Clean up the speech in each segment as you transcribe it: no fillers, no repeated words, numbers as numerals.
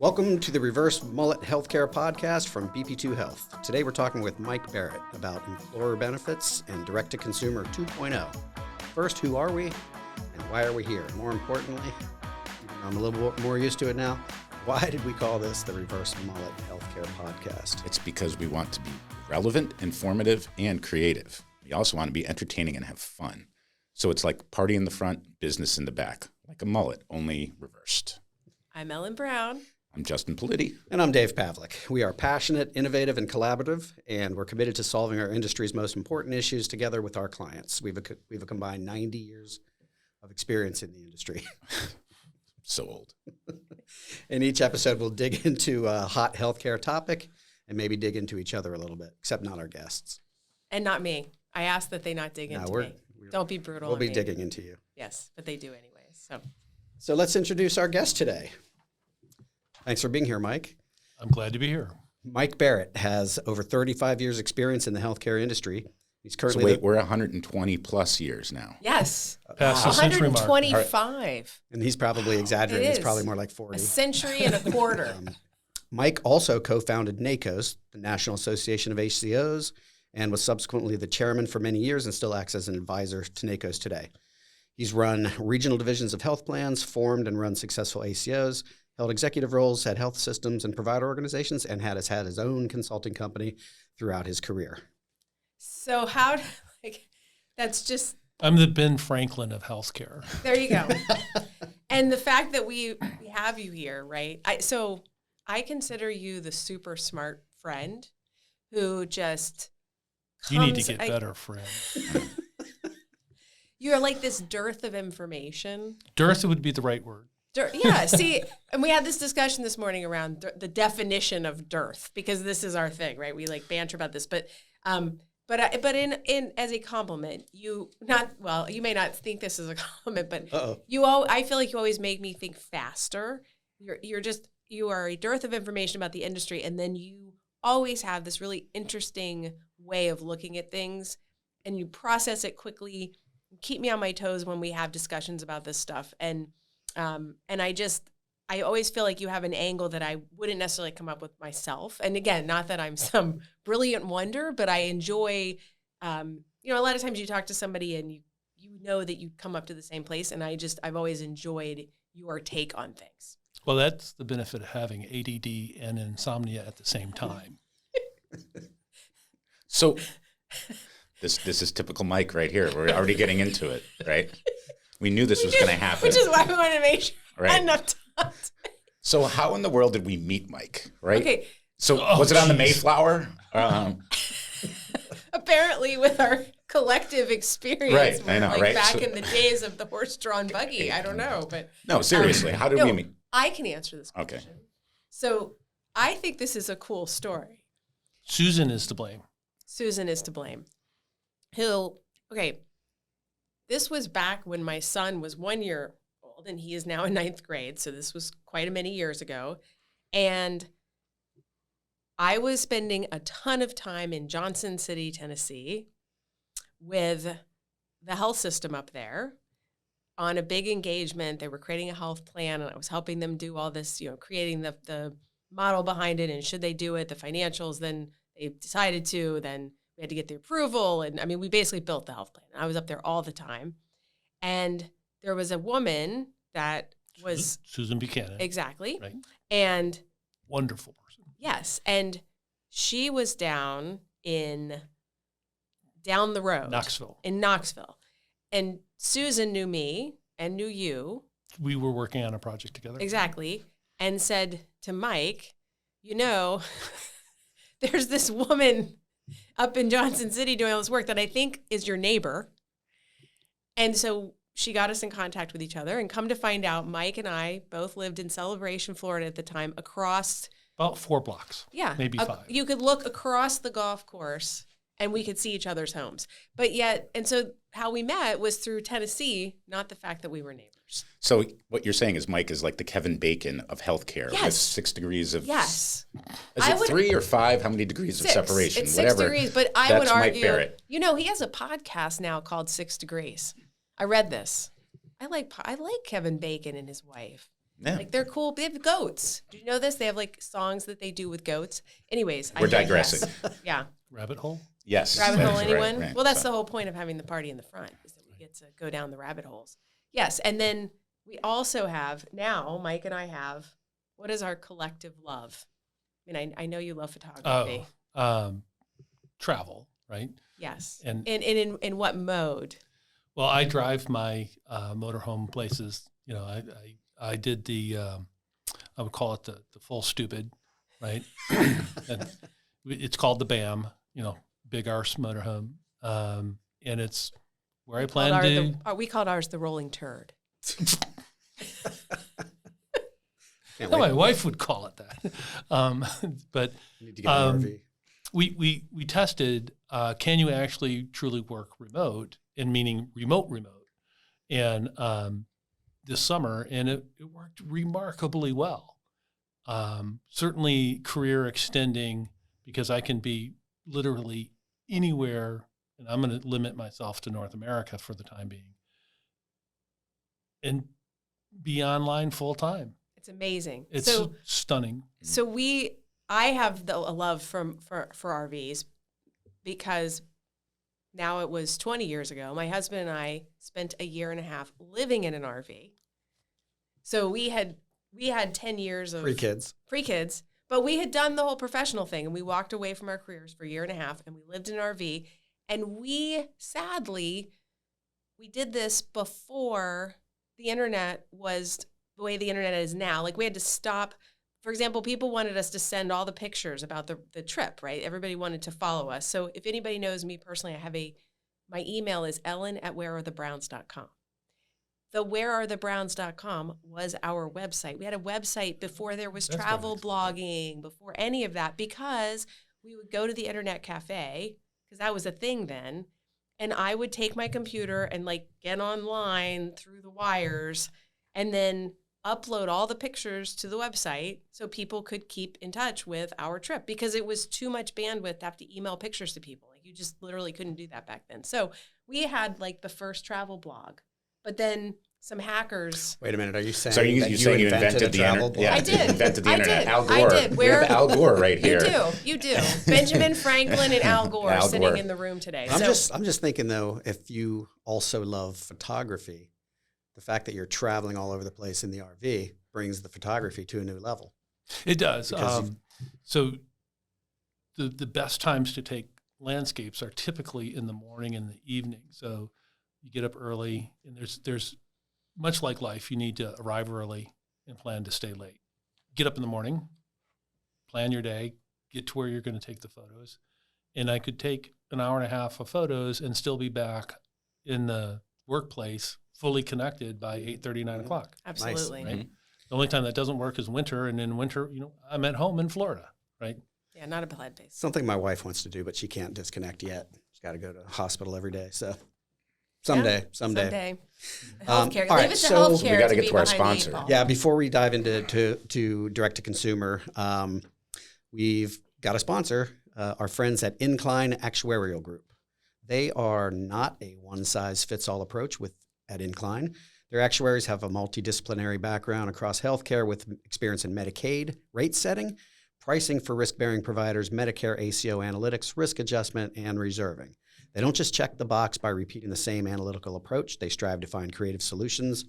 Welcome to the Reverse Mullet Healthcare Podcast from BP2 Health. Today we're talking with Mike Barrett about employer benefits and direct-to-consumer 2.0. First, who are we and why are we here? More importantly, I'm a little more used to it now, why did we call this the Reverse Mullet Healthcare Podcast? It's because we want to be relevant, informative, and creative. We also want to be entertaining and have fun. So it's like party in the front, business in the back, like a mullet, only reversed. I'm Ellen Brown. I'm Justin Politi. And I'm Dave Pavlik. We are passionate, innovative, and collaborative, and we're committed to solving our industry's most important issues together with our clients. We've a combined 90 years of experience in the industry. So old. In each episode, we'll dig into a hot healthcare topic and maybe dig into each other a little bit, except not our guests. And not me. I ask that they not dig into me. Don't be brutal. We'll be digging into you. Yes, but they do anyways. So let's introduce our guest today. Thanks for being here, Mike. I'm glad to be here. Mike Barrett has over 35 years experience in the healthcare industry. He's currently we're 120 plus years now. Yes. Past the century mark. 125. And he's probably exaggerating. It's probably more like 40. A century and a quarter. Mike also co-founded NACOS, the National Association of HCOs, and was subsequently the chairman for many years and still acts as an advisor to NACOS today. He's run regional divisions of health plans, formed and run successful ACOs, held executive roles at health systems and provider organizations, and has had his own consulting company throughout his career. So that's just... I'm the Ben Franklin of healthcare. There you go. And the fact that we have you here, right? So I consider you the super smart friend who just You need to get better, friend. You're like this dearth of information. Dearth would be the right word. Yeah, see, and we had this discussion this morning around the definition of dearth, because this is our thing, right? We like banter about this, but in as a compliment, you may not think this is a compliment, but I feel like you always make me think faster. You are a dearth of information about the industry, and then you always have this really interesting way of looking at things, and you process it quickly. Keep me on my toes when we have discussions about this stuff, and I always feel like you have an angle that I wouldn't necessarily come up with myself. And again, not that I'm some brilliant wonder, but I enjoy, a lot of times you talk to somebody and you know that you come up to the same place. And I've always enjoyed your take on things. Well, that's the benefit of having ADD and insomnia at the same time. So this is typical Mike right here. We're already getting into it, right? We knew this was going to happen. Which is why we wanted to make sure I had enough time. So how in the world did we meet Mike, right? Okay. So was it on the Mayflower? Apparently with our collective experience. Right, I know, right? Back in the days of the horse-drawn buggy. I don't know, but... No, seriously, how did we meet? I can answer this question. Okay. So I think this is a cool story. Susan is to blame. This was back when my son was 1 year old, and he is now in 9th grade. So this was quite many years ago. And I was spending a ton of time in Johnson City, Tennessee, with the health system up there on a big engagement. They were creating a health plan, and I was helping them do all this, creating the model behind it. And should they do it, the financials, then they decided to, then we had to get the approval. And we basically built the health plan. I was up there all the time. And there was a woman that was Susan Buchanan. Exactly. Right. And wonderful person. Yes. And she was down the road. In Knoxville. And Susan knew me and knew you. We were working on a project together. Exactly. And said to Mike, there's this woman up in Johnson City doing all this work that I think is your neighbor. And so she got us in contact with each other, and come to find out, Mike and I both lived in Celebration, Florida at the time, across... About 4 blocks. Yeah. Maybe 5. You could look across the golf course and we could see each other's homes. So how we met was through Tennessee, not the fact that we were neighbors. So what you're saying is Mike is like the Kevin Bacon of healthcare. Yes. With 6 degrees of... Yes. Is it 3 or 5? How many degrees 6. of separation? It's Whatever. 6 degrees, but I would argue... Mike Barrett. He has a podcast now called 6 Degrees. I read this. I like Kevin Bacon and his wife. Yeah. Like they're cool. They have goats. Do you know this? They have like songs that they do with goats. Anyways, We're digressing. Yeah. Rabbit hole? Yes. Rabbit hole, right, anyone? right. Well, that's So- the whole point of having the party in the front, is that we get to go down the rabbit holes. Yes. And then we also have now, Mike and I have, what is our collective love? I mean, I know you love photography. Travel, right? Yes. And- in what mode? Well, I drive my motorhome places. You know, I did the I would call it the full stupid, right? And it's called the BAM. You know, big arse motorhome, and it's where I plan to. We called ours the rolling turd. Can't No, wait. my wife would call it that. But You need to get an RV. we tested, can you actually truly work remote, and meaning remote, and this summer, and it worked remarkably well. Certainly career extending, because I can be literally anywhere, and I'm going to limit myself to North America for the time being, and be online full time. It's amazing. It's stunning. So I have a love for RVs, because now it was 20 years ago. My husband and I spent a year and a half living in an RV. So we had 10 years of pre-kids, but we had done the whole professional thing, and we walked away from our careers for a year and a half, and we lived in an RV. And we did this before the internet was the way the internet is now. Like, we had to stop. For example, people wanted us to send all the pictures about the trip, right? Everybody wanted to follow us. So if anybody knows me personally, my email is ellen@wherearethebrowns.com. The wherearethebrowns.com was our website. We had a website before there was That's travel nice. blogging, before any of that, because we would go to the internet cafe, because that was a thing then. And I would take my computer and like get online through the wires, and then upload all the pictures to the website so people could keep in touch with our trip, because it was too much bandwidth to have to email pictures to people. Like, you just literally couldn't do that back then. So we had like the first travel blog, but then some hackers. Wait a minute. Are you saying So you that saying you invented invented the the travel internet? blog? Yeah, I did. invented the I internet. did. Al Gore. I did. We have Al Gore right here. You do. Benjamin Franklin and Al Gore Al sitting Gore. in the room today. I'm So just thinking though, if you also love photography, the fact that you're traveling all over the place in the RV brings the photography to a new level. It does. Because So the best times to take landscapes are typically in the morning and the evening. So you get up early, and there's much like life, you need to arrive early and plan to stay late. Get up in the morning, plan your day, get to where you're going to take the photos. And I could take an hour and a half of photos and still be back in the workplace fully connected by 8:30, 9 o'clock. absolutely. Right? The only time that doesn't work is winter, and in winter, I'm at home in Florida, right? Yeah, not a plant base. Something my wife wants to do, but she can't disconnect yet. She's got to go to the hospital every day. So someday. Someday. All Healthcare. right, Leave it to so healthcare. we gotta to get be to our behind the eight sponsor. ball. Yeah, before we dive into to direct to consumer, we've got a sponsor, our friends at Incline Actuarial Group. They are not a one-size-fits-all approach at Incline. Their actuaries have a multidisciplinary background across healthcare with experience in Medicaid, rate setting, pricing for risk-bearing providers, Medicare ACO analytics, risk adjustment, and reserving. They don't just check the box by repeating the same analytical approach. They strive to find creative solutions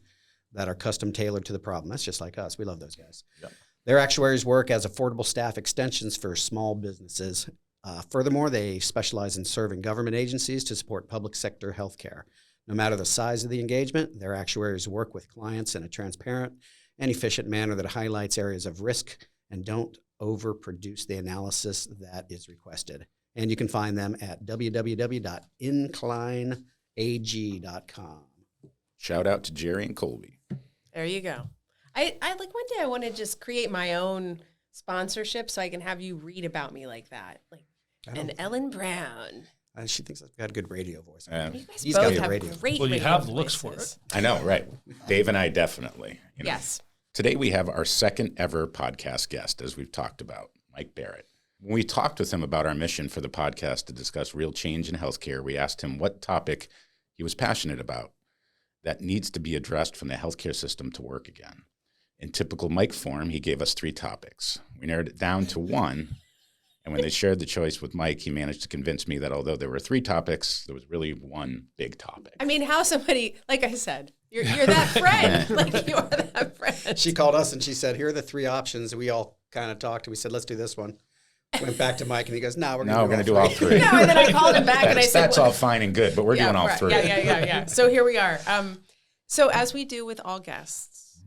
that are custom tailored to the problem. That's just like us. We love those guys. Yep. Their actuaries work as affordable staff extensions for small businesses. Furthermore, they specialize in serving government agencies to support public sector healthcare. No matter the size of the engagement, their actuaries work with clients in a transparent and efficient manner that highlights areas of risk and don't overproduce the analysis that is requested. And you can find them at www.inclineag.com. Shout out to Jerry and Colby. There you go. I like, one day I want to just create my own sponsorship so I can have you read about me like that. Like, and Ellen Brown. She thinks I've got a good radio voice. You guys He's got both the have radio. great Well, you radio have the looks for voices. I know, right? Dave and I definitely. Yes. Today we have our second ever podcast guest, as we've talked about, Mike Barrett. When we talked with him about our mission for the podcast to discuss real change in healthcare, we asked him what topic he was passionate about that needs to be addressed from the healthcare system to work again. In typical Mike form, he gave us 3 topics. We narrowed it down to 1. And when they shared the choice with Mike, he managed to convince me that although there were 3 topics, there was really 1 big topic. I mean, how somebody, like I said, you're that friend. Like, you are that friend. She called us and she said, here are the 3 options. We all kind of talked and we said, let's do this one. Went back to Mike and he goes, no, we're going to do all 3. No, and then I called him back and I said, that's all fine and good, but we're doing all 3. Yeah. So here we are. So as we do with all guests,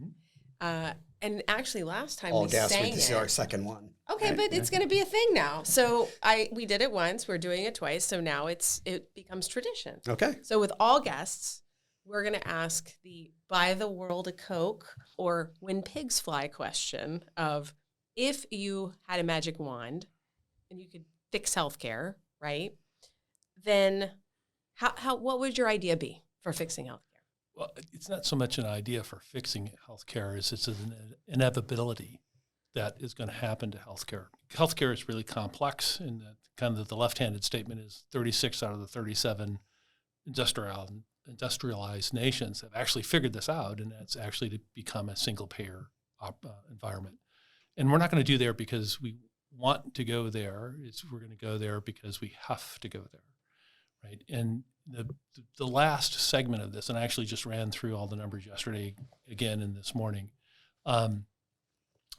and actually last time all we guests, sang this is our second one. Okay, right. But it's going to be a thing now. So we did it once. We're doing it twice. So now it becomes tradition. Okay. So with all guests, we're going to ask the buy the world a Coke or when pigs fly question of if you had a magic wand and you could fix healthcare, right? Then what would your idea be for fixing healthcare? Well, it's not so much an idea for fixing healthcare as it's an inevitability that is going to happen to healthcare. Healthcare is really complex, and kind of the left-handed statement is 36 out of the 37 industrialized nations have actually figured this out, and that's actually to become a single-payer environment. And we're not going to do there because we want to go there. We're going to go there because we have to go there, right? And the last segment of this, and I actually just ran through all the numbers yesterday again and this morning.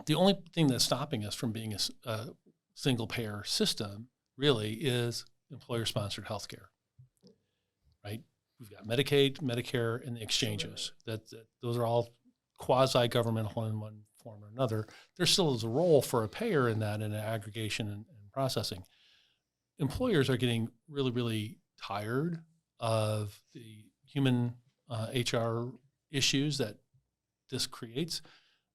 The only thing that's stopping us from being a single-payer system really is employer-sponsored healthcare, right? We've got Medicaid, Medicare, and the exchanges. Those are all quasi-governmental in one form or another. There still is a role for a payer in that, in aggregation and processing. Employers are getting really, really tired of the human HR issues that this creates.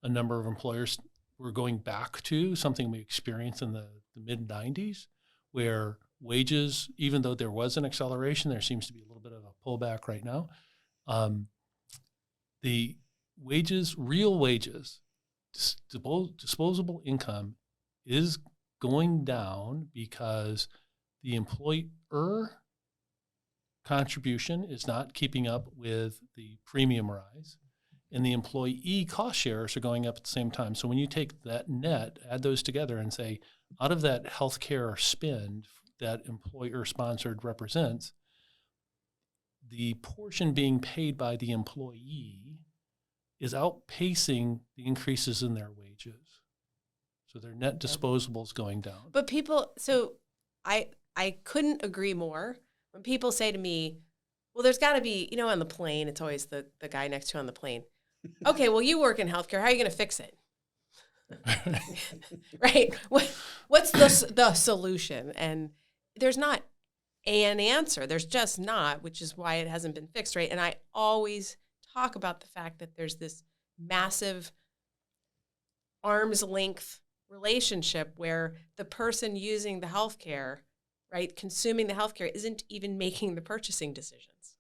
A number of employers were going back to something we experienced in the mid-90s, where wages, even though there was an acceleration, there seems to be a little bit of a pullback right now. The wages, real wages, disposable income is going down because the employer contribution is not keeping up with the premium rise, and the employee cost shares are going up at the same time. So when you take that net, add those together and say, out of that healthcare spend that employer-sponsored represents, the portion being paid by the employee is outpacing the increases in their wages. So their net disposable is going down. But people, so I couldn't agree more. When people say to me, well, there's got to be, on the plane, it's always the guy next to you on the plane. Okay, well, you work in healthcare. How are you going to fix it? Right? What's the solution? And there's not an answer. There's just not, which is why it hasn't been fixed, right? And I always talk about the fact that there's this massive arm's length relationship where the person using the healthcare, right, consuming the healthcare, isn't even making the purchasing decisions.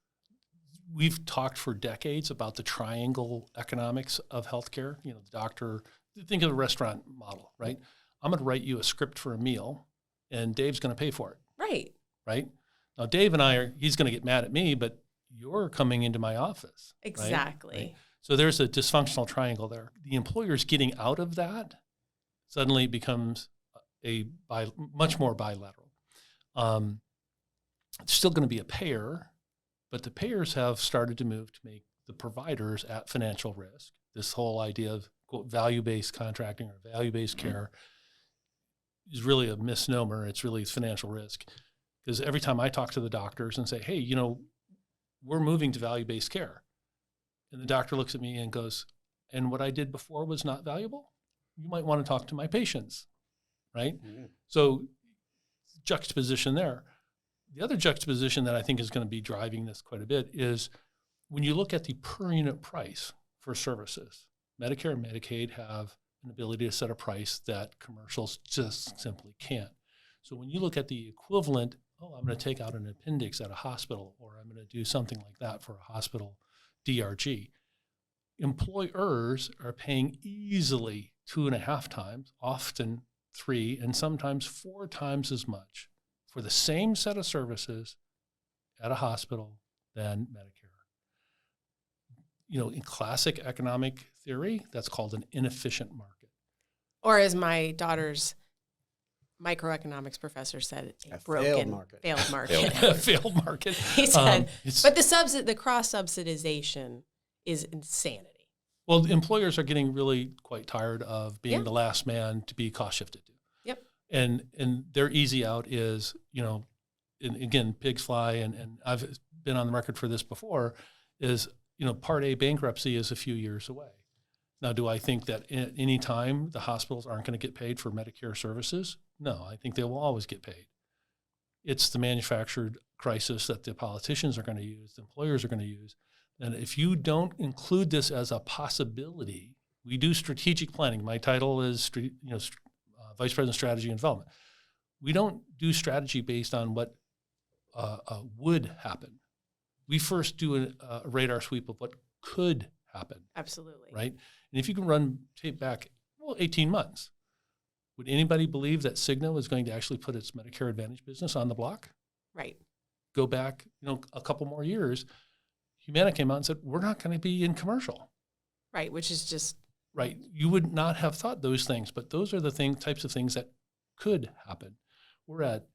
We've talked for decades about the triangle economics of healthcare. The doctor, think of the restaurant model, right? I'm going to write you a script for a meal, and Dave's going to pay for it. Right. Right? Now, Dave and he's going to get mad at me, but you're coming into my office. Exactly. Right? So there's a dysfunctional triangle there. The employer's getting out of that suddenly becomes much more bilateral. It's still going to be a payer, but the payers have started to move to make the providers at financial risk. This whole idea of, quote, value-based contracting or value-based care is really a misnomer. It's really financial risk. Because every time I talk to the doctors and say, hey, we're moving to value-based care. And the doctor looks at me and goes, and what I did before was not valuable? You might want to talk to my patients, right? Mm-hmm. So juxtaposition there. The other juxtaposition that I think is going to be driving this quite a bit is when you look at the per unit price for services, Medicare and Medicaid have an ability to set a price that commercials just simply can't. So when you look at the equivalent, I'm going to take out an appendix at a hospital, or I'm going to do something like that for a hospital DRG, employers are paying easily 2.5 times, often 3, and sometimes 4 times as much for the same set of services at a hospital than Medicare. in classic economic theory, that's called an inefficient market. Or as my daughter's microeconomics professor said, a broken, failed market. Failed market. Failed market. He said, It's- but the cross-subsidization is insanity. Well, employers are getting really quite tired of being Yeah. the last man to be cost shifted to. Yep. And their easy out is, and again, pigs fly, and I've been on the record for this before, is, Part A bankruptcy is a few years away. Now, do I think that at any time the hospitals aren't going to get paid for Medicare services? No, I think they will always get paid. It's the manufactured crisis that the politicians are going to use, the employers are going to use. And if you don't include this as a possibility, we do strategic planning. My title is Vice President Strategy and Development. We don't do strategy based on what would happen. We first do a radar sweep of what could happen, Absolutely. right? And if you can run tape back, 18 months, would anybody believe that Cigna was going to actually put its Medicare Advantage business on the block? Right. Go back, a couple more years, Humana came out and said, we're not going to be in commercial. Right. Which is just, Right. You would not have thought those things, but those are the types of things that could happen. We're at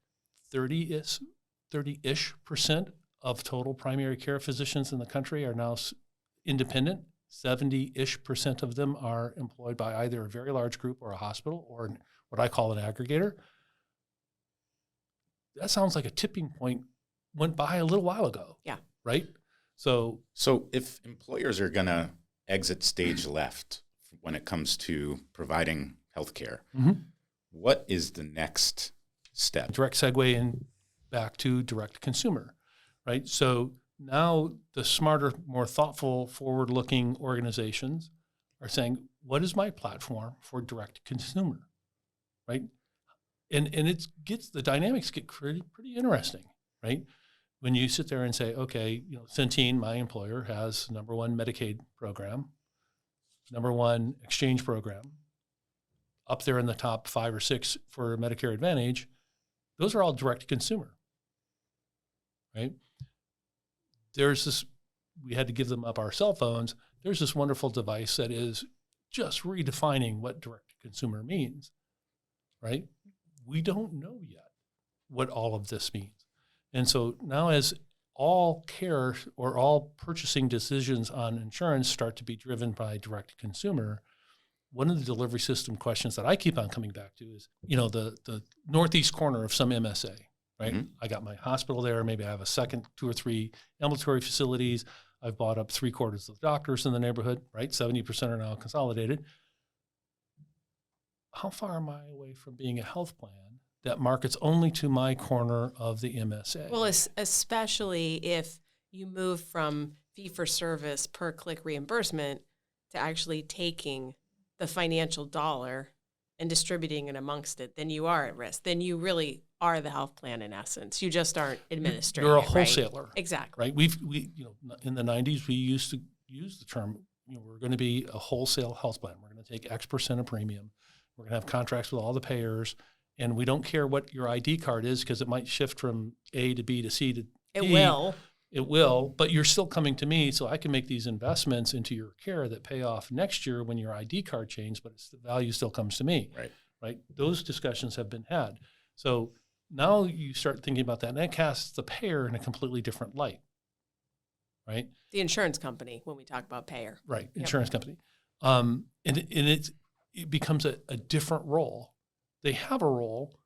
30-ish% of total primary care physicians in the country are now independent. 70-ish% of them are employed by either a very large group or a hospital or what I call an aggregator. That sounds like a tipping point went by a little while ago. Yeah. Right? So if employers are going to exit stage left when it comes to providing healthcare, what is the next step? direct segue in back to direct consumer, right? So now the smarter, more thoughtful, forward-looking organizations are saying, what is my platform for direct consumer, right? And the dynamics get pretty interesting, right? When you sit there and say, okay, Centene, my employer, has number one Medicaid program, number one exchange program, up there in the top 5 or 6 for Medicare Advantage. Those are all direct to consumer, right? There's this, we had to give them up our cell phones. There's this wonderful device that is just redefining what direct to consumer means, right? We don't know yet what all of this means. And so now as all care or all purchasing decisions on insurance start to be driven by direct to consumer, one of the delivery system questions that I keep on coming back to is, the northeast corner of some MSA, right? Mm-hmm. I got my hospital there. Maybe I have a second 2 or 3 ambulatory facilities. I've bought up 3/4 of the doctors in the neighborhood, right? 70% are now consolidated. How far am I away from being a health plan that markets only to my corner of the MSA? well, especially if you move from fee-for-service per-click reimbursement to actually taking the financial dollar and distributing it amongst it, then you are at risk. Then you really are the health plan in essence. You just aren't administrating. You're a it, wholesaler, right? Exactly. right? We in the 90s we used to use the term, we're going to be a wholesale health plan. We're going to take X% of premium. We're going to have contracts with all the payers, and we don't care what your ID card is because it might shift from A to B to C to D. It will. It will, but you're still coming to me, so I can make these investments into your care that pay off next year when your ID card changes, but the value still comes to me. Right? Those discussions have been had. So now you start thinking about that, and that casts the payer in a completely different light, right? The insurance company, when we talk about payer. Right, Yep. insurance company. And it becomes a different role. They have a role,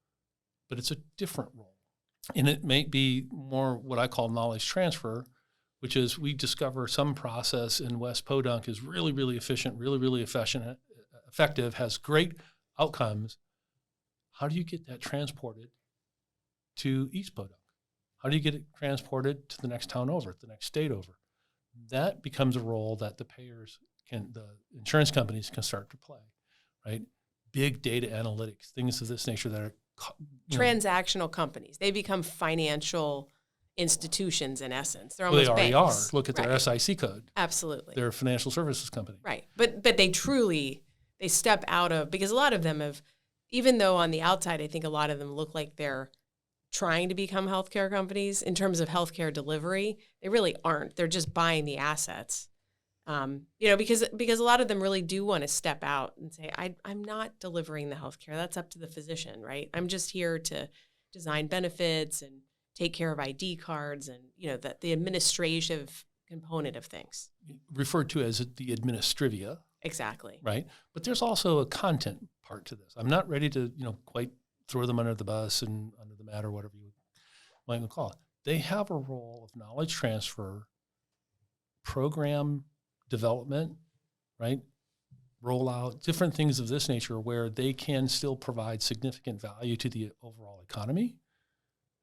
but it's a different role. And it may be more what I call knowledge transfer, which is we discover some process in West Podunk is really, really efficient, really, really effective, has great outcomes. How do you get that transported to East Podunk? How do you get it transported to the next town over, the next state over? That becomes a role that the insurance companies can start to play, right? Big data analytics, things of this nature that are Transactional companies. They become financial institutions in essence. They're Well, almost they already are. banks. Look at their Right. SIC code. Absolutely. They're a financial services company. Right. But they truly, they step out of, because a lot of them have, even though on the outside, I think a lot of them look like they're trying to become healthcare companies in terms of healthcare delivery, they really aren't. They're just buying the assets Because a lot of them really do want to step out and say, I'm not delivering the healthcare. That's up to the physician, right? I'm just here to design benefits and take care of ID cards and, the administrative component of things. Referred to as the administrivia. Exactly. Right. But there's also a content part to this. I'm not ready to, quite throw them under the bus and under the mat or whatever you might call it. They have a role of knowledge transfer, program development, right? Rollout, different things of this nature where they can still provide significant value to the overall economy,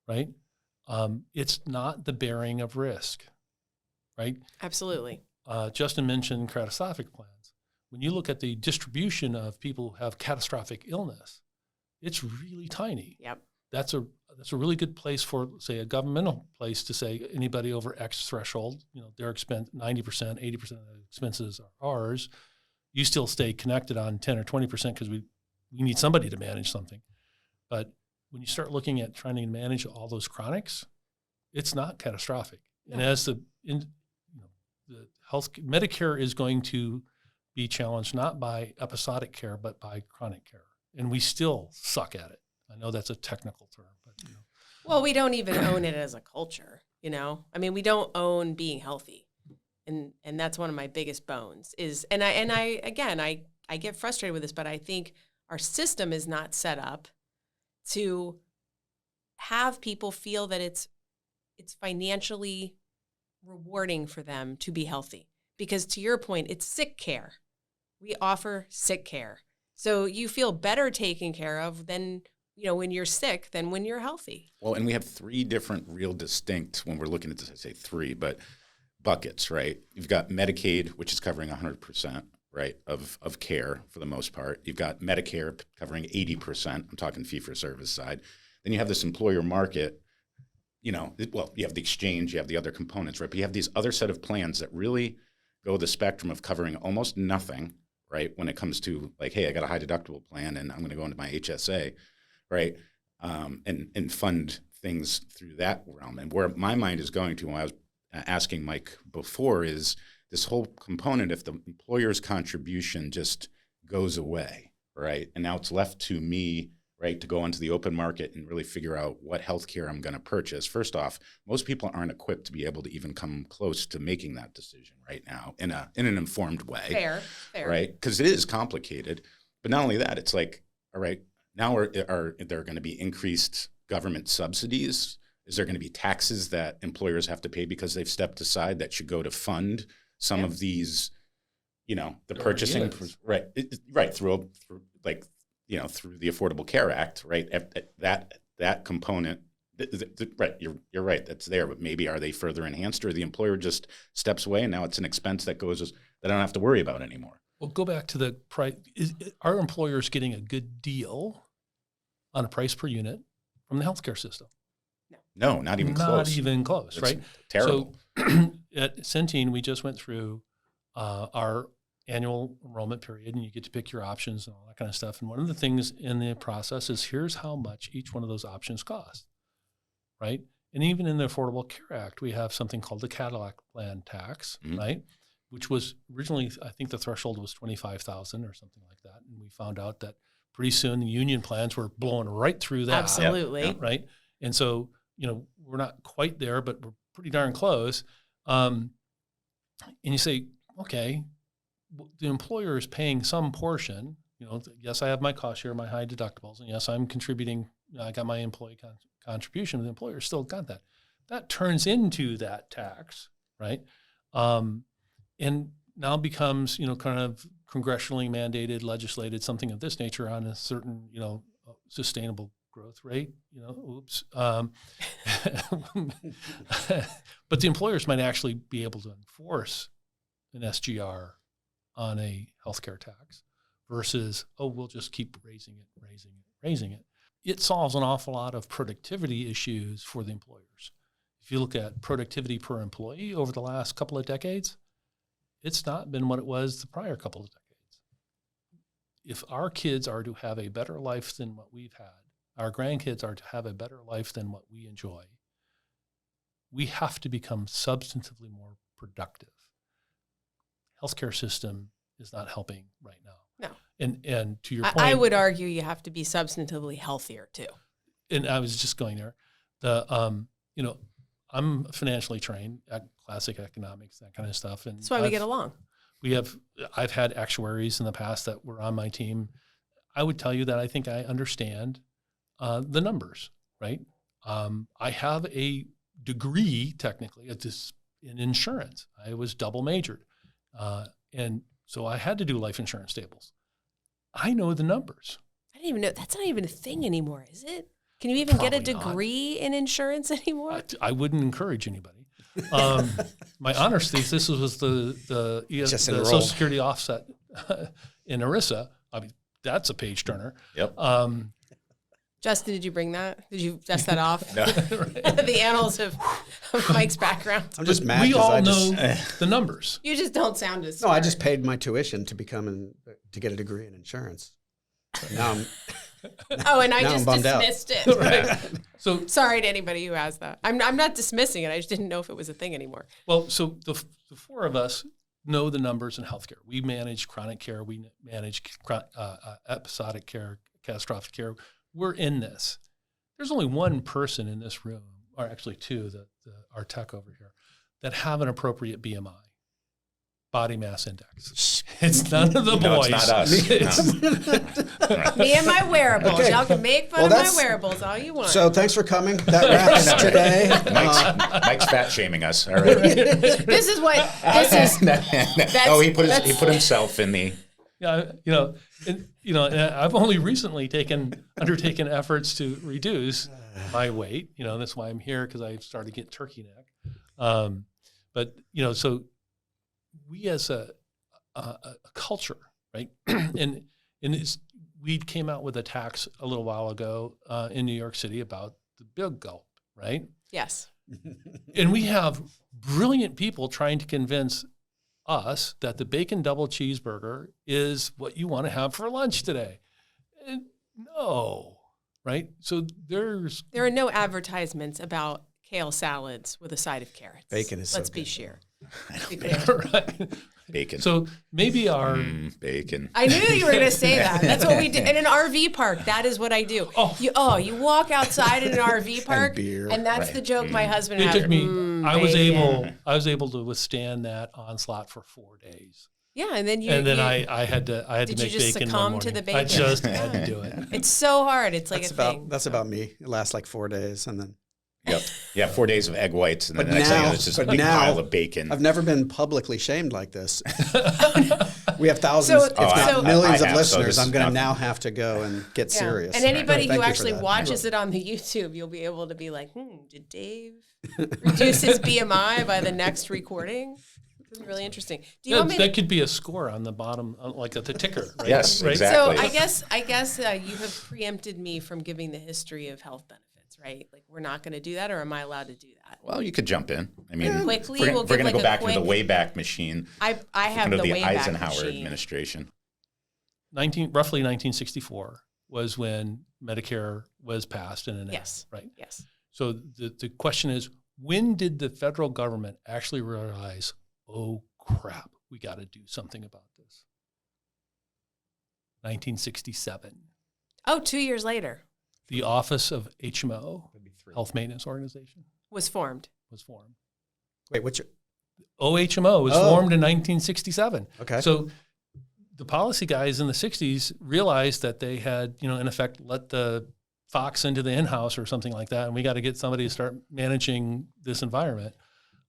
right? It's not the bearing of risk, right? Absolutely. Justin mentioned catastrophic plans. When you look at the distribution of people who have catastrophic illness, it's really tiny. Yep. That's a really good place for, say, a governmental place to say anybody over X threshold, their expense, 90%, 80% of the expenses are ours. You still stay connected on 10 or 20% because we need somebody to manage something. But when you start looking at trying to manage all those chronics, it's not catastrophic. No. And as the health Medicare is going to be challenged not by episodic care but by chronic care, and we still suck at it. I know that's a technical term, but Well, we don't even own it as a culture. We don't own being healthy, and that's one of my biggest bones. And I get frustrated with this, but I think our system is not set up to have people feel that it's financially rewarding for them to be healthy. Because to your point, it's sick care. We offer sick care. So you feel better taken care of than, when you're sick than when you're healthy. Well, and we have three different real distinct, when we're looking at this, I say three, but buckets, right? You've got Medicaid, which is covering 100%, right, of care for the most part. You've got Medicare covering 80%. I'm talking fee-for-service side. Then you have this employer market, you have the exchange, you have the other components, right? But you have these other set of plans that really go the spectrum of covering almost nothing, right? When it comes to like, hey, I got a high deductible plan and I'm going to go into my HSA, right? And fund things through that realm. And where my mind is going to when I was asking Mike before is this whole component, if the employer's contribution just goes away, right? And now it's left to me, right, to go onto the open market and really figure out what healthcare I'm going to purchase. First off, most people aren't equipped to be able to even come close to making that decision right now in an informed way. Fair. Right? Because it is complicated. But not only that, it's like, all right, now are there going to be increased government subsidies? Is there going to be taxes that employers have to pay because they've stepped aside that should go to fund some of these, the purchasing, right, through through the Affordable Care Act, right? That component, right? You're right. That's there, but maybe are they further enhanced, or the employer just steps away and now it's an expense that that I don't have to worry about anymore? Well, go back to the price. Are employers getting a good deal on a price per unit from the healthcare system? No, not even close. Not even close, right? Terrible. So at Centene, we just went through our annual enrollment period, and you get to pick your options and all that kind of stuff. And one of the things in the process is here's how much each one of those options cost, right? And even in the Affordable Care Act, we have something called the Cadillac plan tax, right? Which was originally, I think the threshold was $25,000 or something like that. And we found out that pretty soon the union plans were blowing right through that. Absolutely. Right? And so, we're not quite there, but we're pretty darn close. And you say, okay, the employer is paying some portion. Yes, I have my cost share, my high deductibles, and yes, I'm contributing. I got my employee contribution, but the employer still got that. That turns into that tax, right? And now becomes, kind of congressionally mandated, legislated, something of this nature on a certain, sustainable growth rate. But the employers might actually be able to enforce an SGR on a healthcare tax versus, we'll just keep raising it. It solves an awful lot of productivity issues for the employers. If you look at productivity per employee over the last couple of decades, it's not been what it was the prior couple of decades. If our kids are to have a better life than what we've had, our grandkids are to have a better life than what we enjoy, we have to become substantively more productive. healthcare system is not helping right now. No. And to your point, I would argue you have to be substantively healthier too. and I was just going there. I'm financially trained at classic economics, that kind of stuff, and That's why we get along. I've had actuaries in the past that were on my team. I would tell you that I think I understand the numbers, right? I have a degree technically in insurance. I was double majored, and so I had to do life insurance tables. I know the numbers. I didn't even know that's not even a thing anymore, is it? Can you even get a Probably not. degree in insurance anymore? I wouldn't encourage anybody. My honors thesis was the Just Social enroll. Security offset in ERISA. I mean, that's a page turner. Yep. Justin, did you bring that? Did you dust that off? No. The annals of Mike's background. I'm just mad. We 'cause all I know just, the numbers. You just don't sound as No, I smart. just paid my tuition to to get a degree in insurance. But now I'm, Oh, and I now I'm just bummed out. dismissed it. Right. So, Sorry to anybody who has that. I'm not dismissing it. I just didn't know if it was a thing anymore. well, so the four of us know the numbers in healthcare. We manage chronic care. We manage episodic care, catastrophic care. We're in this. There's only one person in this room, or actually two, our tech over here, that have an appropriate BMI, body mass index. It's none of the No, boys. it's not us. No. Me and my wearables. Okay. Y'all can make fun Well, of my that's- wearables all you want. so thanks for coming. That wraps today. Mike's fat shaming us. All right. this is what this is. Oh, he put himself in the. Yeah, and I've only recently undertaken efforts to reduce my weight. That's why I'm here, because I started to get turkey neck. But so we as a culture, right? and we came out with a tax a little while ago in New York City about the big gulp, right? Yes. And we have brilliant people trying to convince us that the bacon double cheeseburger is what you want to have for lunch today. And no, right? So There are no advertisements about kale salads with a side of carrots. Bacon is so Let's be good. sheer. Be clear. right. Bacon. So maybe our Bacon. I knew you were going to say that. That's what we do in an RV park. That is what I do. You walk outside in an RV park, beer. and that's Right. the joke my husband it has. took me. I bacon. was able to withstand that onslaught for 4 days, Yeah, and then I had to Did you make just bacon succumb one to morning. the I bacon? just had to do it. It's so hard. It's like That's a about thing. that's about me. It lasts like 4 days, and then Yep. Yeah, 4 days of egg whites, and then But the next thing now- it's just a but big now- pile of bacon. I've never been publicly shamed like this. We have thousands, So- if not so- millions I of have, so listeners. this I'm is going to nothing. now have to go and get Yeah. serious. And anybody Thank who you for actually that. watches it on the YouTube, you'll be able to be like, did Dave reduce his BMI by the next recording? It's really interesting. Do you want me That to? could be a score on the bottom, like at the ticker. Right? Yes, right? exactly. So I guess you have preempted me from giving the history of health benefits, right? Like we're not going to do that, or am I allowed to do that? Well, you could jump in. I mean, Quickly, we're we'll going give to go like a back into the quick- Wayback Machine I have under the the Wayback Eisenhower Machine. administration. Roughly 1964 was when Medicare was passed and enacted, Yes. right? Yes. So the question is, when did the federal government actually realize, oh crap, we got to do something about this? 1967. Oh, 2 years later The Office of HMO, Health Maintenance Organization, was formed. was formed. Wait, what's your? OHMO was Oh. formed in 1967. Okay. So the policy guys in the 60s realized that they had, in effect, let the fox into the in-house or something like that, and we got to get somebody to start managing this environment.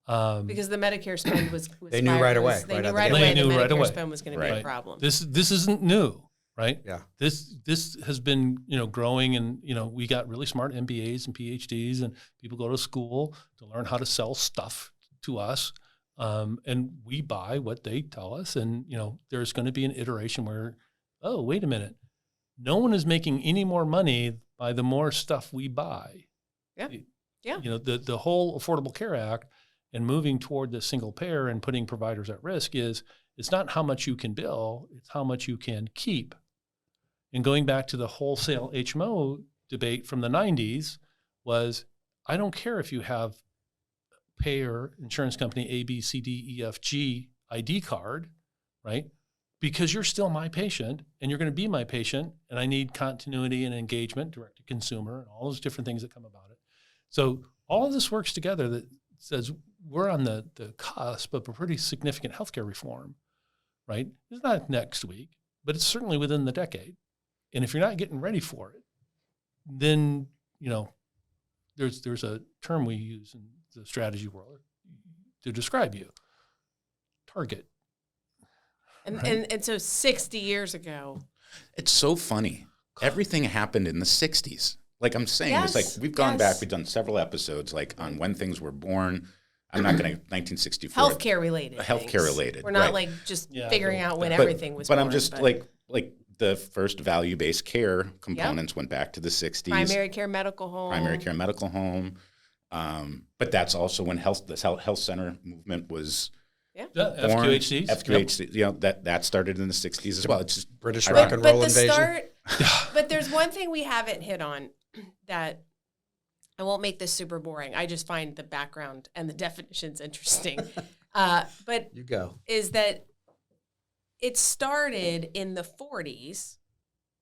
Because the Medicare spend was They knew right away, They right knew out the right gate. away They the knew right Medicare away. spend was going to be Right. a problem. This isn't new, right? Yeah. This has been growing, and we got really smart MBAs and PhDs, and people go to school to learn how to sell stuff to us, and we buy what they tell us. And there's going to be an iteration where, oh, wait a minute, no one is making any more money by the more stuff we buy. Yeah. Yeah. The whole Affordable Care Act and moving toward the single payer and putting providers at risk it's not how much you can bill, it's how much you can keep. And going back to the wholesale HMO debate from the 90s was, I don't care if you have payer insurance company A, B, C, D, E, F, G ID card. right? Because you're still my patient and you're going to be my patient, and I need continuity and engagement, direct to consumer, and all those different things that come about it. So all of this works together that says we're on the cusp of a pretty significant healthcare reform, right? It's not next week, but it's certainly within the decade. And if you're not getting ready for it, then, there's a term we use in the strategy world to describe you. Target. And so 60 years ago. It's so funny. Everything happened in the 60s. Like I'm saying, it's like we've gone back, we've done several episodes like on when things were born. I'm not going to 1964. Healthcare related. Healthcare related. We're not like just figuring out when everything was born. But I'm just like the first value-based care components went back to the 60s. Primary care medical home. But that's also when this health center movement was born. FQHCs. Yep. That started in the 60s as well. It's just British rock and roll invasion. But there's one thing we haven't hit on that I won't make this super boring. I just find the background and the definitions interesting. But you go. Is that it started in the 40s.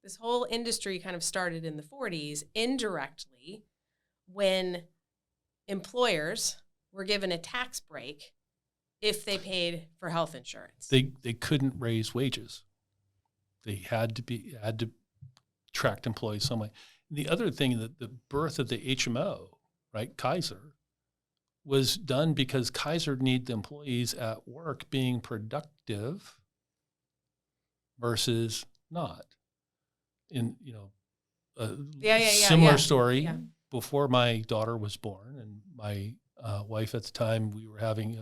This whole industry kind of started in the 40s indirectly when employers were given a tax break if they paid for health insurance. They couldn't raise wages. They had to attract employees some way. And the other thing, that the birth of the HMO, right, Kaiser, was done because Kaiser needed the employees at work being productive versus not. In similar story. Yeah. Before my daughter was born, and my wife at the time, we were having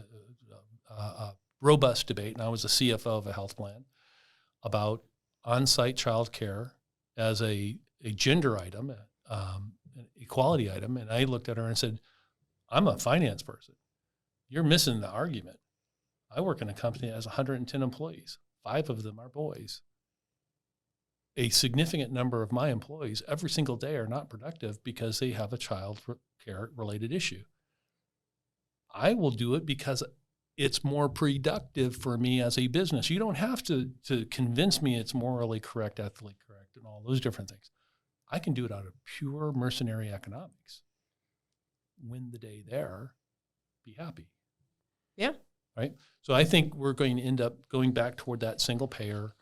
a robust debate, and I was the CFO of a health plan, about on-site child care as a gender item, an equality item. And I looked at her and said, I'm a finance person. You're missing the argument. I work in a company that has 110 employees. 5 of them are boys. A significant number of my employees every single day are not productive because they have a child care related issue. I will do it because it's more productive for me as a business. You don't have to convince me it's morally correct, ethically correct, and all those different things. I can do it out of pure mercenary economics. Win the day there, be happy. Yeah. Right? So I think we're going to end up going back toward that single payer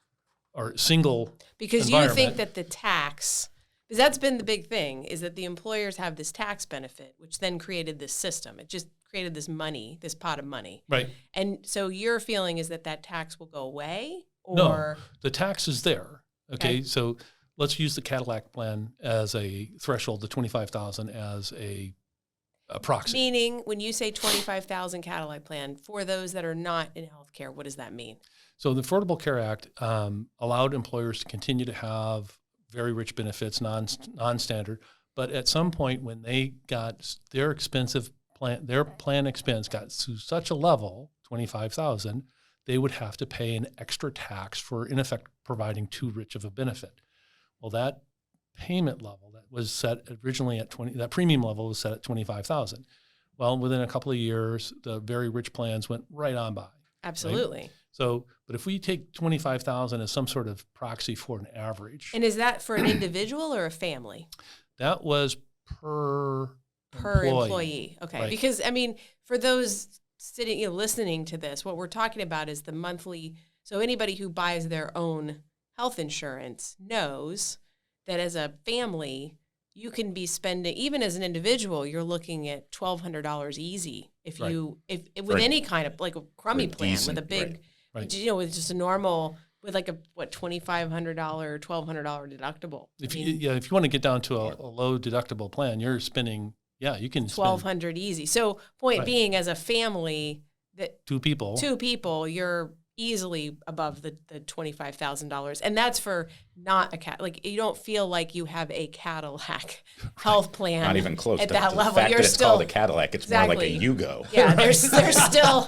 or single because you think that the tax, because that's been the big thing, is that the employers have this tax benefit, which then created this system. It just created this money, this pot of money. Right. And so your feeling is that tax will go away? Or? No, the tax is there. Okay. So let's use the Cadillac plan as a threshold, the $25,000 as a proxy. Meaning, when you say $25,000 Cadillac plan, for those that are not in healthcare, what does that mean? So the Affordable Care Act allowed employers to continue to have very rich benefits, non-standard, but at some point when they got their plan expense got to such a level, $25,000, they would have to pay an extra tax for, in effect, providing too rich of a benefit. Well, that payment level that was set originally at that premium level was set at $25,000. Well, within a couple of years, the very rich plans went right on by. Absolutely. Right? So, but if we take $25,000 as some sort of proxy for an average. And is that for an individual or a family? That was per employee. Okay. Right. Because, I mean, for those sitting, listening to this, what we're talking about is the monthly. So anybody who buys their own health insurance knows that as a family, you can be spending, even as an individual, you're looking at $1,200 easy if you, if with any kind of like a crummy plan with a big, with just a normal, with like a $2,500, $1,200 deductible. If you want to get down to a low deductible plan, you're spending, you can $1,200 easy. So point being, as a family, that two people, you're easily above the $25,000, and that's for not a like you don't feel like you have a Cadillac health plan. Not even close at to that the level. fact You're that it's still called a Cadillac. It's more like a Yugo. Yeah, there's still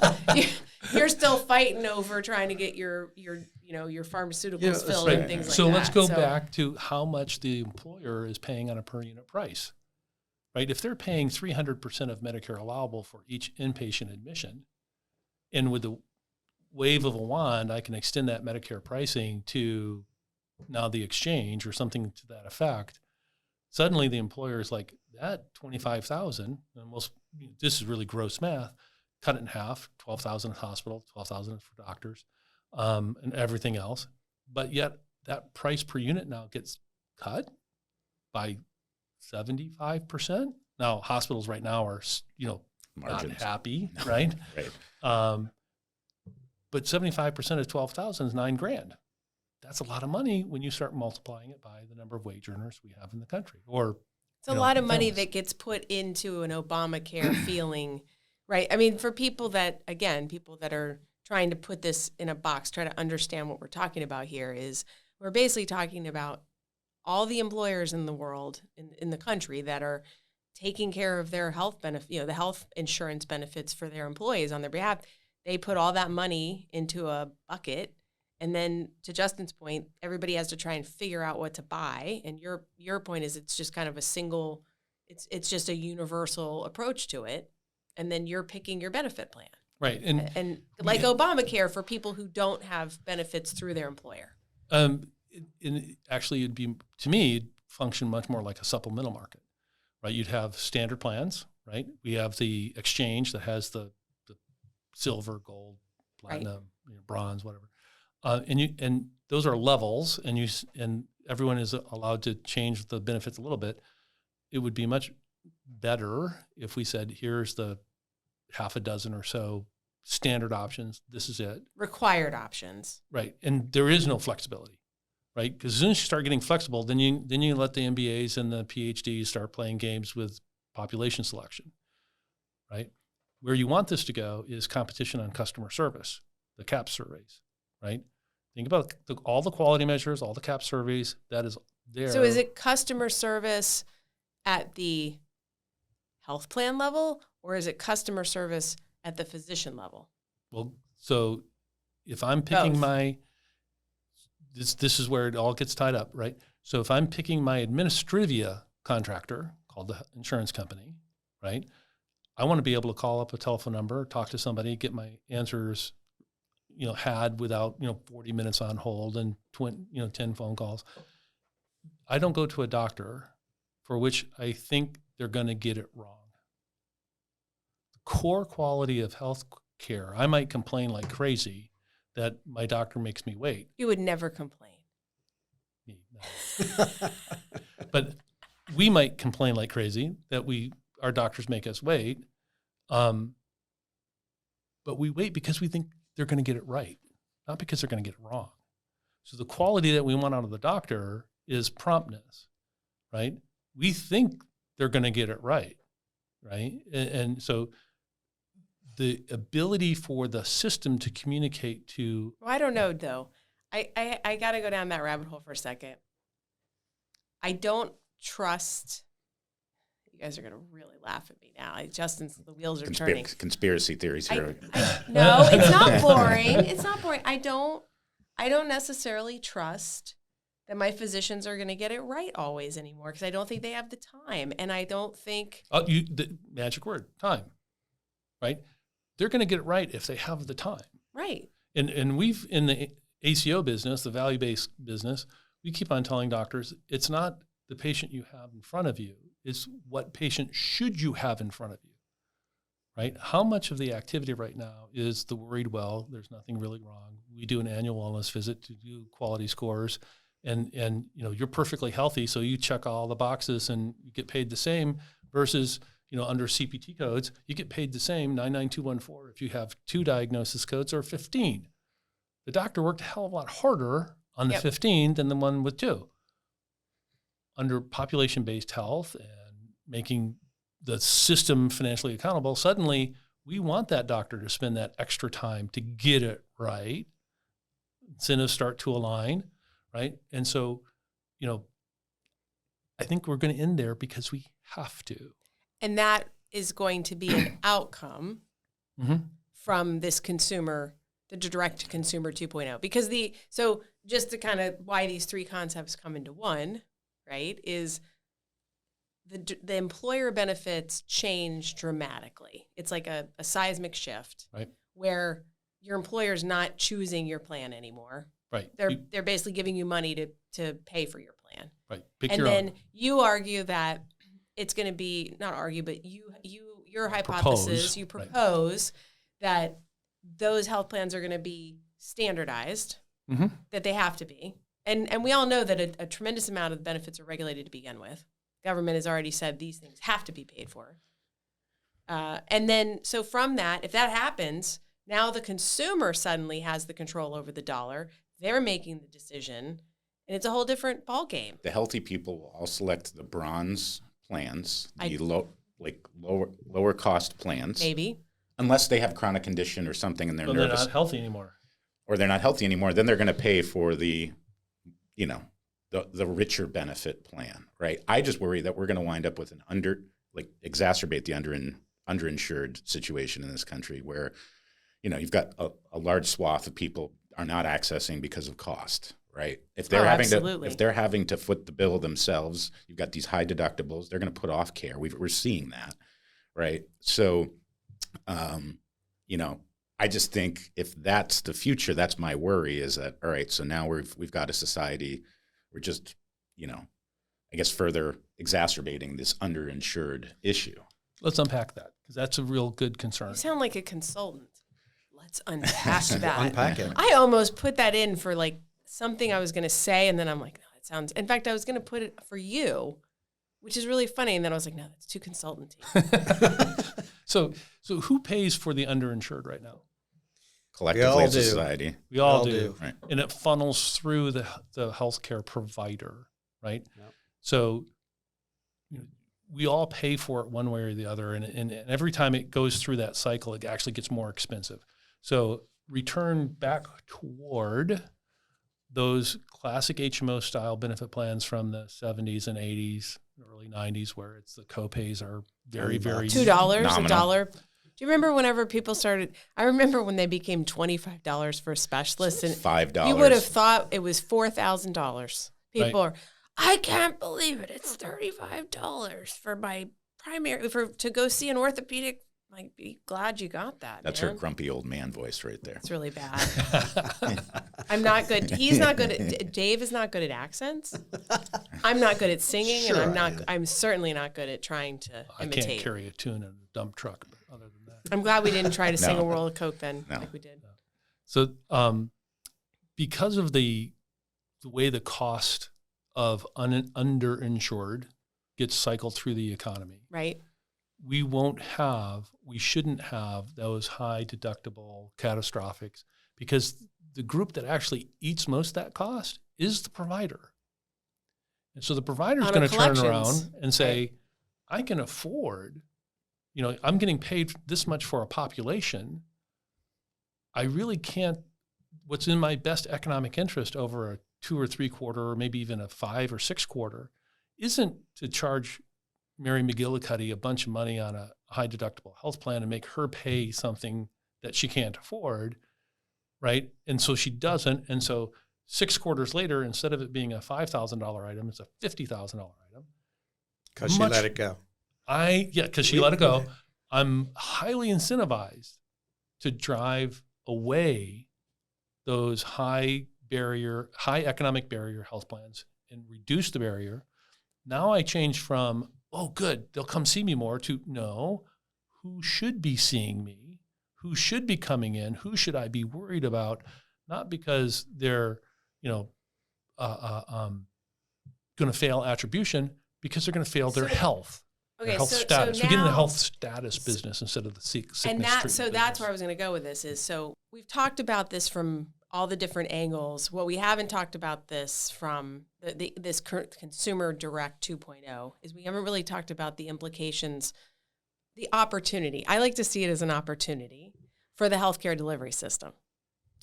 you're still fighting over trying to get your pharmaceuticals filled and things like that. So let's go back to how much the employer is paying on a per unit price. Right? If they're paying 300% of Medicare allowable for each inpatient admission, and with the wave of a wand, I can extend that Medicare pricing to now the exchange or something to that effect. Suddenly the employer is like, that 25,000, and this is really gross math, cut it in half, 12,000 at hospital, 12,000 for doctors, and everything else. But yet that price per unit now gets cut by 75%. Now hospitals right now are, Margins. not happy, right? Right. But 75% of 12,000 is $9,000. That's a lot of money when you start multiplying it by the number of wage earners we have in the country. Or it's a lot of money that gets put into an Obamacare feeling, right? I mean, for people that are trying to put this in a box, try to understand what we're talking about here is we're basically talking about all the employers in the world, in the country that are taking care of their health benefit, the health insurance benefits for their employees on their behalf. They put all that money into a bucket. And then to Justin's point, everybody has to try and figure out what to buy. And your point is it's just kind of a single, it's just a universal approach to it. And then you're picking your benefit plan. right. And like Obamacare for people who don't have benefits through their employer. Actually, it'd be, to me, it'd function much more like a supplemental market, right? You'd have standard plans, right? We have the exchange that has the silver, gold, platinum, bronze, whatever. And those are levels, and everyone is allowed to change the benefits a little bit. It would be much better if we said, here's the half a dozen or so standard options. This is it. Required options. Right. And there is no flexibility, right? Because as soon as you start getting flexible, then you let the MBAs and the PhDs start playing games with population selection, right? Where you want this to go is competition on customer service, the CAP surveys, right? Think about all the quality measures, all the CAP surveys, that is there. So is it customer service at the health plan level, or is it customer service at the physician level? Well, so if I'm picking Both. this is where it all gets tied up, right? So if I'm picking my administrivia contractor, called the insurance company, right? I want to be able to call up a telephone number, talk to somebody, get my answers, had without, 40 minutes on hold and 10 phone calls. I don't go to a doctor for which I think they're going to get it wrong. The core quality of health care, I might complain like crazy that my doctor makes me wait. You would never complain. No. But we might complain like crazy that our doctors make us wait. But we wait because we think they're going to get it right, not because they're going to get it wrong. So the quality that we want out of the doctor is promptness, right? We think they're going to get it right, right? And so the ability for the system to communicate to... Well, I don't know, though. I got to go down that rabbit hole for a second. I don't trust... You guys are going to really laugh at me now. The wheels are turning. Conspiracy theories here. No, it's not boring. It's not boring. I don't necessarily trust that my physicians are going to get it right always anymore because I don't think they have the time. And I don't think... the magic word, time, right? They're going to get it right if they have the time. Right. And we've, in the ACO business, the value-based business, we keep on telling doctors, it's not the patient you have in front of you. It's what patient should you have in front of you, right? How much of the activity right now is the worried well, there's nothing really wrong. We do an annual wellness visit to do quality scores and you're perfectly healthy, so you check all the boxes and you get paid the same versus, under CPT codes, you get paid the same, 99214, if you have 2 diagnosis codes or 15. The doctor worked a hell of a lot harder on the 15 than the one with 2. Under population-based health and making the system financially accountable, suddenly we want that doctor to spend that extra time to get it right. Incentives start to align, right? And so, I think we're going to end there because we have to. And that is going to be an outcome from this the direct-to-consumer 2.0. Because so just to kind of why these 3 concepts come into one, right, is the employer benefits change dramatically. It's like a seismic shift, right, where your employer's not choosing your plan anymore. Right. They're basically giving you money to pay for your plan. Right. Pick And your then own. you argue that it's going to be, not argue, but your hypothesis, you propose that those health plans are going to be standardized, that they have to be. And we all know that a tremendous amount of the benefits are regulated to begin with. Government has already said these things have to be paid for. And then, so from that, if that happens, now the consumer suddenly has the control over the dollar. They're making the decision, and it's a whole different ballgame. The healthy people will all select the bronze plans, the lower cost plans. Maybe. Unless they have chronic condition or something and they're nervous. They're not healthy anymore. Or they're not healthy anymore, then they're going to pay for the richer benefit plan, right? I just worry that we're going to wind up with exacerbate the underinsured situation in this country where, you've got a large swath of people are not accessing because of cost, right? If they're having to foot the bill themselves, you've got these high deductibles, they're going to put off care. We're seeing that, right? So, I just think if that's the future, that's my worry is that, all right, so now we've got a society, we're just, I guess further exacerbating this underinsured issue. Let's unpack that because that's a real good concern. You sound like a consultant. Let's unpack that. Unpack it. I almost put that in for like something I was going to say, and then I'm like, no, it sounds. In fact, I was going to put it for you, which is really funny, and then I was like, no, that's too consultancy. So who pays for the underinsured right now? Collectively, as a society. We all do. Right. And it funnels through the healthcare provider, right? Yep. So we all pay for it one way or the other, and every time it goes through that cycle, it actually gets more expensive. So return back toward those classic HMO style benefit plans from the 70s and 80s, early 90s, where it's the copays are very, very $2, $1. Do you remember whenever people started? I remember when they became $25 for a specialist, and $5. You would have thought it was $4,000. People are, I can't believe it. It's $35 for my primary to go see an orthopedic. Like, be glad you got that. That's her grumpy old man voice right there. It's really bad. I'm not good. He's not good at. Dave is not good at accents. I'm not good at singing, Sure, and I'm certainly not good at trying to imitate. I can't carry a tune in a dump truck, but other than that, I'm glad we didn't try to sing a World of Coke then, like we did. So, because of the way the cost of underinsured gets cycled through the economy, right? We shouldn't have those high deductible catastrophics because the group that actually eats most of that cost is the provider. And so the provider is going to turn around and say, I can afford, I'm getting paid this much for a population. I really can't, what's in my best economic interest over a 2 or 3 quarter or maybe even a 5 or 6 quarter isn't to charge Mary McGillicuddy a bunch of money on a high deductible health plan and make her pay something that she can't afford, right? And so she doesn't. And so 6 quarters later, instead of it being a $5,000 item, it's a $50,000 item. Because she let it go. Because she let it go. I'm highly incentivized to drive away those high economic barrier health plans and reduce the barrier. Now I change from, oh, good, they'll come see me more, to no, who should be seeing me? Who should be coming in? Who should I be worried about? Not because they're, going to fail attribution, because they're going to fail their health. Okay, health status. We get in the health status business instead of the sickness that's where I was going to go with this. Is so we've talked about this from all the different angles. What we haven't talked about this from this consumer direct 2.0 is we haven't really talked about the implications, the opportunity. I like to see it as an opportunity for the healthcare delivery system.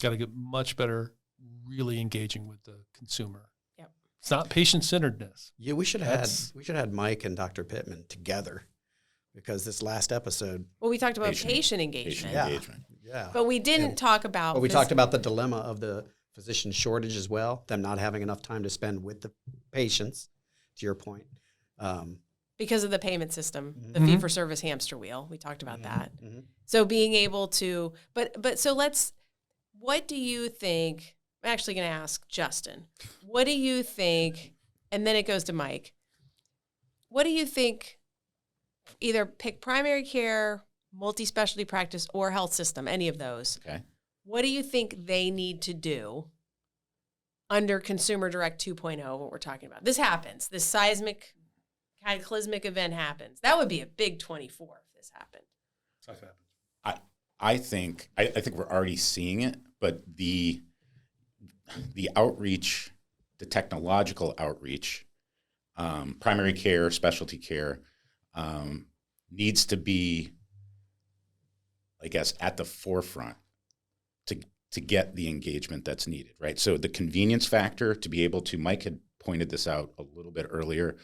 Got to get much better, really engaging with the consumer. Yep. It's not patient-centeredness. Yeah, we should have had Mike and Dr. Pittman together, because this last episode. Well, we talked about patient engagement. Yeah. But we didn't talk about. But we talked about the dilemma of the physician shortage as well, them not having enough time to spend with the patients, to your point. Because of the payment system, the fee-for-service hamster wheel. We talked about that. Mm-hmm. So being able to, but so let's what do you think? I'm actually going to ask Justin. What do you think? And then it goes to Mike. What do you think? Either pick primary care, multi-specialty practice, or health system, any of those. Okay. What do you think they need to do under Consumer Direct 2.0, what we're talking about? This happens. This seismic, cataclysmic event happens. That would be a big 24 if this happened. I think we're already seeing it, but the outreach, the technological outreach, primary care, specialty care, needs to be, I guess, at the forefront to get the engagement that's needed, right? So the convenience factor to be able to, Mike had pointed this out a little bit earlier,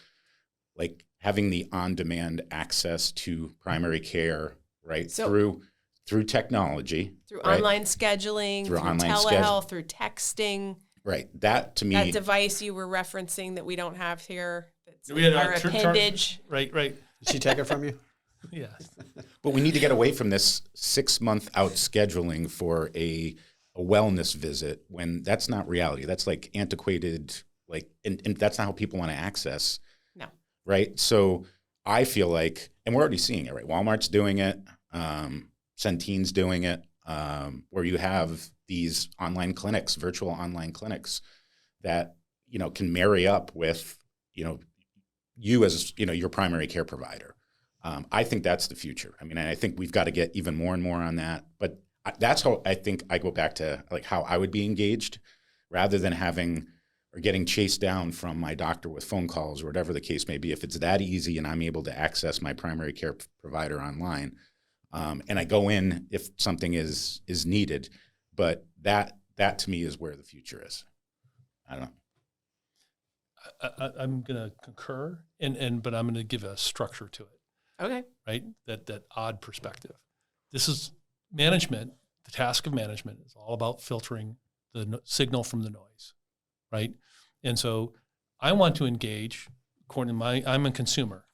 like having the on-demand access to primary care, right? So, through technology. Through right? online scheduling, through telehealth, through texting. Right. That to me. That device you were referencing that we don't have here. That's We had our appendage. Right. Did she take it from you? Yes. But we need to get away from this 6-month out scheduling for a wellness visit when that's not reality. That's like antiquated, and that's not how people want to access. No. Right. So I feel like, and we're already seeing it, right? Walmart's doing it. Centene's doing it, where you have these online clinics, virtual online clinics that, can marry up with, you as, your primary care provider. I think that's the future. I mean, I think we've got to get even more and more on that. But that's how I think I go back to like how I would be engaged rather than having or getting chased down from my doctor with phone calls or whatever the case may be. If it's that easy and I'm able to access my primary care provider online, and I go in if something is needed, but that to me is where the future is. I don't know. I'm going to concur, but I'm going to give a structure to it. Okay. Right? That odd perspective. This is management. The task of management is all about filtering the signal from the noise, right? And so I want to engage. According to I'm a consumer.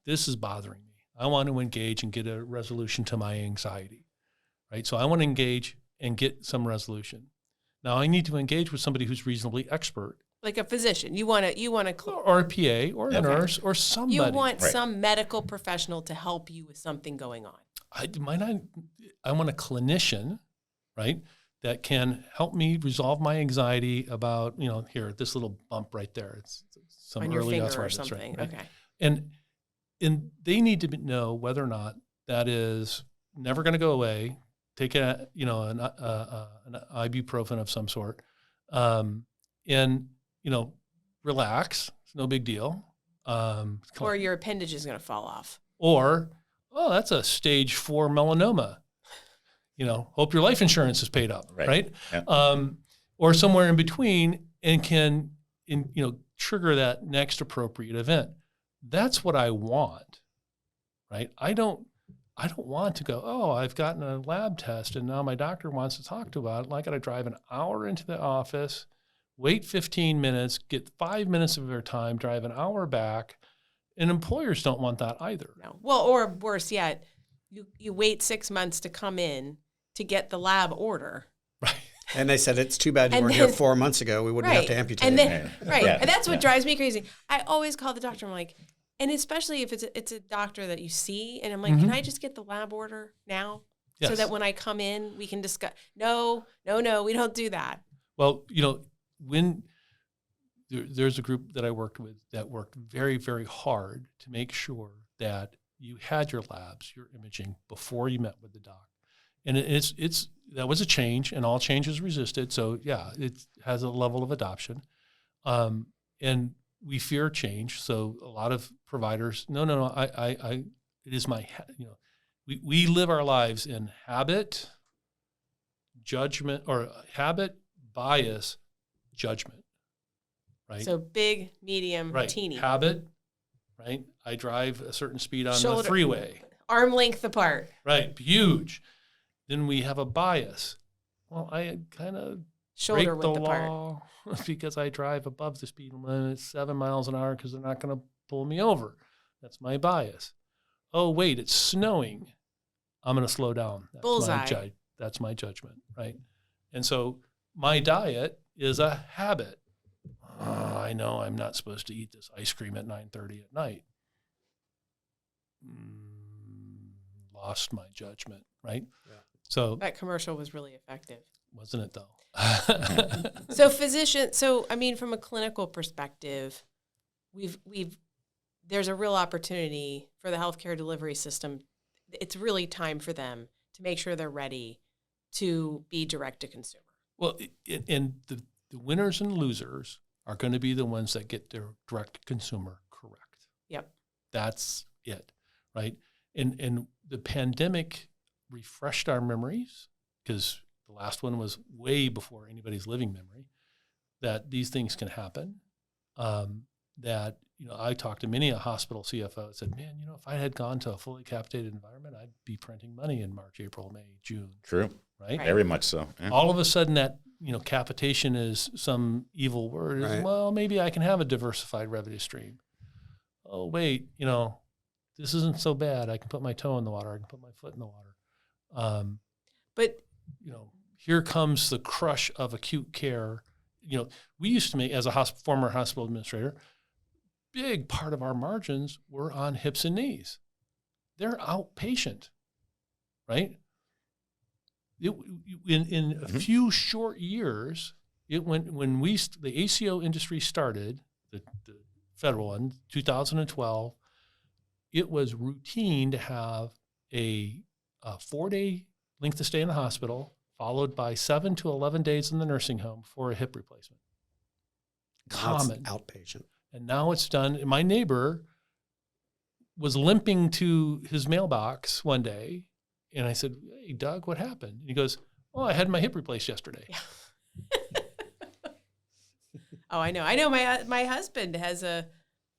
This is bothering me. I want to engage and get a resolution to my anxiety, right? So I want to engage and get some resolution. Now I need to engage with somebody who's reasonably expert, like a physician. You want to, or a PA, or a nurse, or somebody. You want some medical professional to help you with something going on. I want a clinician, right, that can help me resolve my anxiety about, here, this little bump right there. It's some on your early finger arthritis, or something. Right? Okay. And they need to know whether or not that is never going to go away. Take an ibuprofen of some sort, and relax. It's no big deal. Or your appendage is going to fall off. Or, that's a stage 4 melanoma. Hope your life insurance is paid up, right? Yeah. Or somewhere in between, and can trigger that next appropriate event. That's what I want, right? I don't want to go, I've gotten a lab test and now my doctor wants to talk about it. I got to drive an hour into the office, wait 15 minutes, get 5 minutes of their time, drive an hour back. And employers don't want that either. No. Well, or worse yet, you wait 6 months to come in to get the lab order. Right. And they said, it's too bad you weren't here 4 months ago. We wouldn't have to amputate and then, it. Right. Yeah. And that's what drives me crazy. I always call the doctor. I'm like, and especially if it's a doctor that you see, and I'm like, can I just get the lab order now? Yes. So that when I come in, we can discuss. No, we don't do that. Well, when there's a group that I worked with that worked very, very hard to make sure that you had your labs, your imaging before you met with the doc. And that was a change, and all change is resisted. So yeah, it has a level of adoption. And we fear change. So a lot of providers, no, it is my, we live our lives in habit, judgment, or habit, bias, judgment, right? So big, medium, right. teeny. Habit, right? I drive a certain speed on Shoulder, the freeway. Arm length apart. Right, huge. Then we have a bias. Well, I kind of Shoulder break the width apart. law because I drive above the speed limit 7 miles an hour because they're not going to pull me over. That's my bias. Oh, wait, it's snowing. I'm going to slow down. That's Bullseye. my That's my judgment, right? And so my diet is a habit. I know I'm not supposed to eat this ice cream at 9:30 at night. Lost my judgment, right? Yeah. So that commercial was really effective. Wasn't it though? So I mean, from a clinical perspective, there's a real opportunity for the healthcare delivery system. It's really time for them to make sure they're ready to be direct to consumer. Well, and the winners and losers are going to be the ones that get their direct consumer correct. Yep. That's it, right? And the pandemic refreshed our memories, because the last one was way before anybody's living memory, that these things can happen. That, I talked to many a hospital CFO that said, man, if I had gone to a fully capitated environment, I'd be printing money in March, April, May, June. True. Right? Very much so. Yeah. All of a sudden that, capitation is some evil word. Right. Well, maybe I can have a diversified revenue stream. Oh, wait, this isn't so bad. I can put my toe in the water. I can put my foot in the water. But here comes the crush of acute care. We used to make, as a former hospital administrator, big part of our margins were on hips and knees. They're outpatient, right? In a few short years, when the ACO industry started, the federal one, 2012, it was routine to have a 4-day length of stay in the hospital, followed by 7 to 11 days in the nursing home for a hip replacement. Common. That's outpatient. And now it's done. My neighbor was limping to his mailbox one day, and I said, hey, Doug, what happened? And he goes, oh, I had my hip replaced yesterday. Yeah. Oh, I know. My husband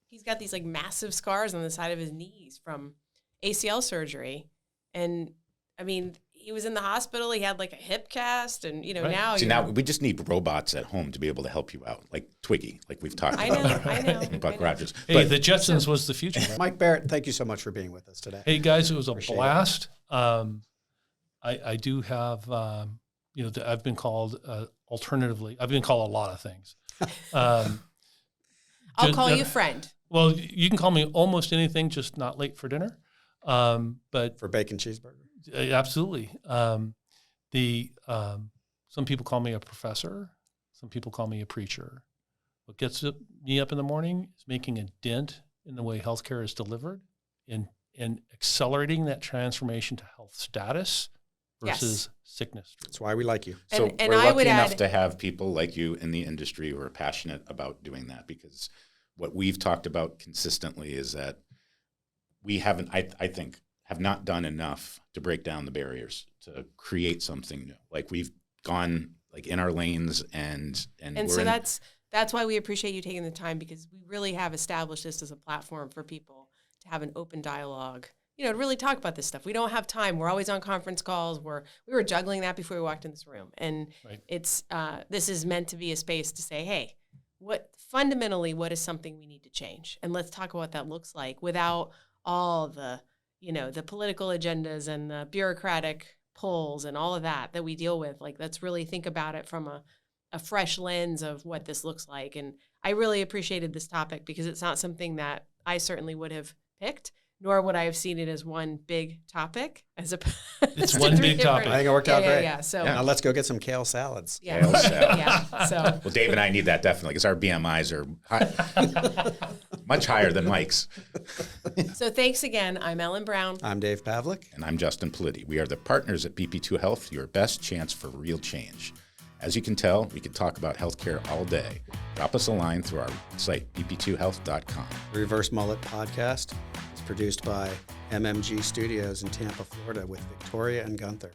he's got these like massive scars on the side of his knees from ACL surgery. And I mean, he was in the hospital. He had like a hip cast, and right. Now. See, now we just need robots at home to be able to help you out, like Twiggy, like we've talked about. I know. Buck Rogers. Hey, the Jetsons was the future. Right? Mike Barrett, thank you so much for being with us today. Hey guys, it was a blast. I do have, I've been called alternatively. I've been called a lot of things. I'll call you friend. Well, you can call me almost anything, just not late for dinner. But for bacon cheeseburger. Absolutely. Some people call me a professor. Some people call me a preacher. What gets me up in the morning is making a dent in the way healthcare is delivered and accelerating that transformation to health status versus sickness. That's why we like you. So we're lucky enough to have people like you in the industry who are passionate about doing that, because what we've talked about consistently is that we haven't, I think, have not done enough to break down the barriers to create something new. Like we've gone like in our lanes and so that's why we appreciate you taking the time, because we really have established this as a platform for people to have an open dialogue, to really talk about this stuff. We don't have time. We're always on conference calls. We were juggling that before we walked in this room. And right. It's this is meant to be a space to say, hey, what is something we need to change? And let's talk about what that looks like without all the political agendas and the bureaucratic pulls and all of that we deal with. Like, let's really think about it from a fresh lens of what this looks like. And I really appreciated this topic, because it's not something that I certainly would have picked, nor would I have seen it as one big topic. It's one big topic. I think it worked out great. Yeah. So now let's go get some kale salads. Yeah. Kale salad. Yeah. So well, Dave and I need that definitely, because our BMIs are much higher than Mike's. So thanks again. I'm Ellen Brown. I'm Dave Pavlik. And I'm Justin Politi. We are the partners at BP2 Health, your best chance for real change. As you can tell, we could talk about healthcare all day. Drop us a line through our site, bp2health.com. Reverse Mullet podcast is produced by MMG Studios in Tampa, Florida, with Victoria and Gunther.